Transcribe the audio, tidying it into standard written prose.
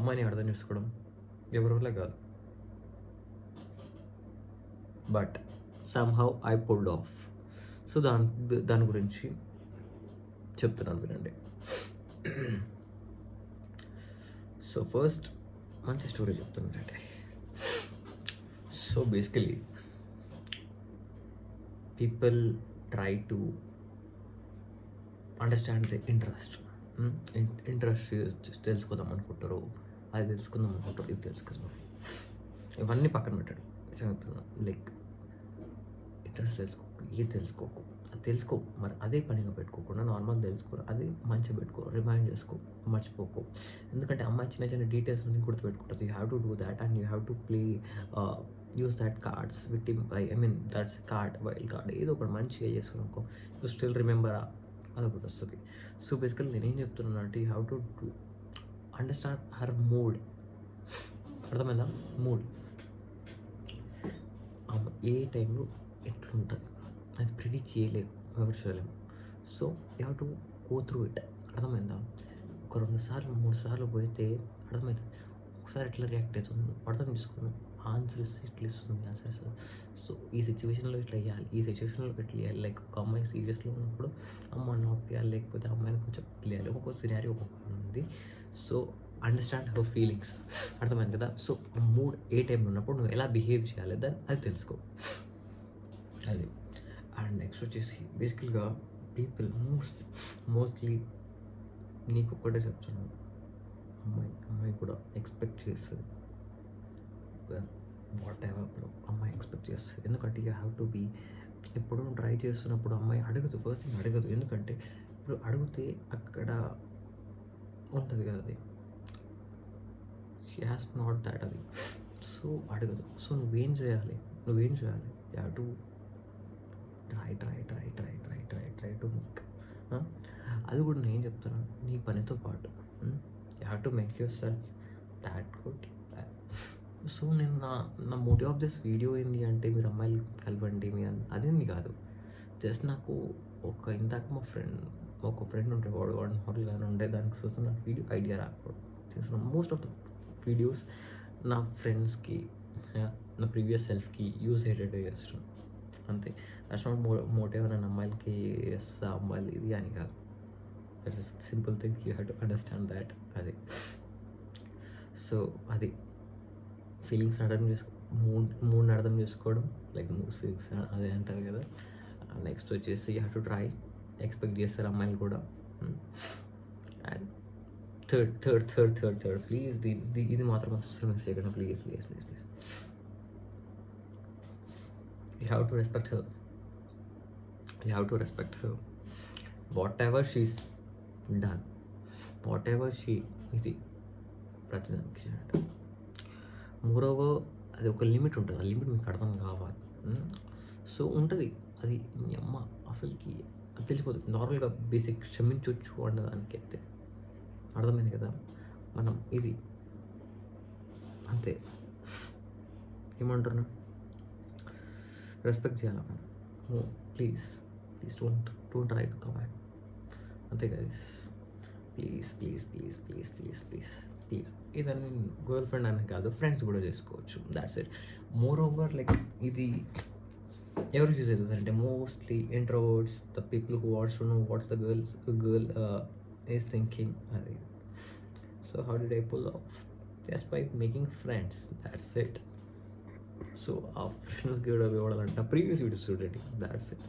అమ్మాయిని అర్థం చేసుకోవడం ఎవరి వల్ల కాదు. But somehow I pulled off. So దాని గురించి చెప్తున్నాను వినండి. సో ఫస్ట్ మంచి స్టోరీ చెప్తున్నానండి. So basically people try to understand the interest. తెలుసుకుందాం అనుకుంటారు, అది తెలుసుకుందాం అనుకుంటారు, ఇది తెలుసుకుందాం, ఇవన్నీ పక్కన పెట్టాడు. చెప్తున్నా లైక్ ఇంట్రెస్ట్ తెలుసుకోకు, అది తెలుసుకో, మరి అదే పనిగా పెట్టుకోకుండా నార్మల్ తెలుసుకో, అది మంచిగా పెట్టుకో, రిమైండ్ చేసుకో, మర్చిపోకు. ఎందుకంటే అమ్మాయి చిన్న చిన్న డీటెయిల్స్ అన్ని గుర్తుపెట్టుకుంటుంది. You have to do that and you have to play use that cards with I mean that's card, wild card, ఏదో ఒకటి మంచిగా చేసుకున్నాకో యూ స్టిల్ రిమెంబరా, అదొకటి వస్తుంది. సో బేసికల్లీ నేనేం చెప్తున్నాను అంటే you have to understand her mood. అర్థమైందా? మూడ్ ఏ టైంలో ఎట్లుంటుంది అది ప్రిడిక్ట్ చేయలేము, ఎవరు చేయలేము. So you have to go through it. అర్థమైందా? ఒక 2 సార్లు 3 సార్లు పోతే అర్థమవుతుంది. ఒకసారి ఎట్లా రియాక్ట్ అవుతుంది అర్థం చేసుకున్నాం, ఆన్సర్స్ ఇట్లా ఇస్తుంది ఆన్సర్స్. సో ఈ సిచ్యువేషన్లో ఇట్లా వేయాలి, ఈ సిచ్యువేషన్లో ఇట్లా వేయాలి. లైక్ ఒక అమ్మాయి సీరియస్లో ఉన్నప్పుడు అమ్మాయిని నొప్పియాలి, లేకపోతే అమ్మాయిని కొంచెం తెలియాలి. ఒక్కొక్క సినారీ ఒక్కొక్క ఉంది. So understand her feelings. అర్థమైంది కదా? సో మూడ్ ఏ టైంలో ఉన్నప్పుడు నువ్వు ఎలా బిహేవ్ చేయాలి దాన్ని అది తెలుసుకో. అది. అండ్ నెక్స్ట్ వచ్చేసి బేసికల్గా పీపుల్ మోస్ట్లీ నీకు ఒక్కటే చెప్తున్నాను, అమ్మాయి కూడా ఎక్స్పెక్ట్ చేస్తుంది. వాట్ ఎవర్ బ్రో, అమ్మాయి ఎక్స్పెక్ట్ చేస్తుంది. ఎందుకంటే యూ హ్యావ్ టు బీ. ఇప్పుడు ట్రై చేస్తున్నప్పుడు అమ్మాయి అడగదు, ఫస్ట్ థింగ్ అడగదు. ఎందుకంటే ఇప్పుడు అడిగితే అక్కడ ఉంటుంది కదా, అది షీ హ్యాస్ నాట్ దాట్, అది. సో అడగదు. సో నువ్వేం చేయాలి you have to try to make. అది కూడా నేను చెప్తాను, నీ పనితో పాటు you have to make your self that good. So నేను నా మోటివ్ ఆఫ్ దిస్ వీడియో ఏంటి అంటే మీరు అమ్మాయిలు కలవండి, మీ అదేంది కాదు. జస్ట్ నాకు ఇందాక ఒక ఫ్రెండ్ ఉంటే వాడు హోటల్గానే ఉండే, దానికి చూస్తే నాకు వీడియో ఐడియా రాకూడదు. చేసిన మోస్ట్ ఆఫ్ ద వీడియోస్ నా ఫ్రెండ్స్కి, నా ప్రీవియస్ సెల్ఫ్కి యూజ్ అయ్యేటట్టు చేస్తున్నాను అంతే. దట్స్ నాట్ మోటివ్ అని అమ్మాయిలకి అమ్మాయిలు ఇది అని కాదు. That's simple thing, you have to understand that. అది. సో అది ఫీలింగ్స్ మూడ్ని అర్థం చేసుకోవడం, లైక్ ఫీలింగ్స్ అదే అంటారు కదా. నెక్స్ట్ వచ్చేసి you have to try, expect చేస్తారు అమ్మాయిలు కూడా. అండ్ థర్డ్ ప్లీజ్, ఇది మాత్రం మిస్ చేయకుండా please. You have to respect her. Whatever she's done, whatever she ఇది ప్రతిదానికి. మోరోవర్ అది ఒక లిమిట్ ఉంటుంది, ఆ లిమిట్ మీకు అర్థం కావాలి. సో ఉంటుంది అది, మీ అమ్మ అసలుకి అది తెలిసిపోతుంది. నార్మల్గా బేసిక్ క్షమించవచ్చు అన్నదానికి అయితే అర్థమైంది కదా. మనం ఇది అంతే, ఏమంటున్నా, రెస్పెక్ట్ చేయాలి మనం. Please don't try to come back. అంతే గైస్, ప్లీజ్. ఇదని గర్ల్ ఫ్రెండ్ అని కాదు, ఫ్రెండ్స్ కూడా చేసుకోవచ్చు. That's it. Moreover like ఇది ఎవరికి యూజ్ అవుతుంది అంటే mostly introverts, the people who wants to know what's the girl is thinking. అది. So how did I pull off? Just by making friends, that's it. So ఆ friends give away ఇవ్వాలంటే previous videos చూడండి. That's it.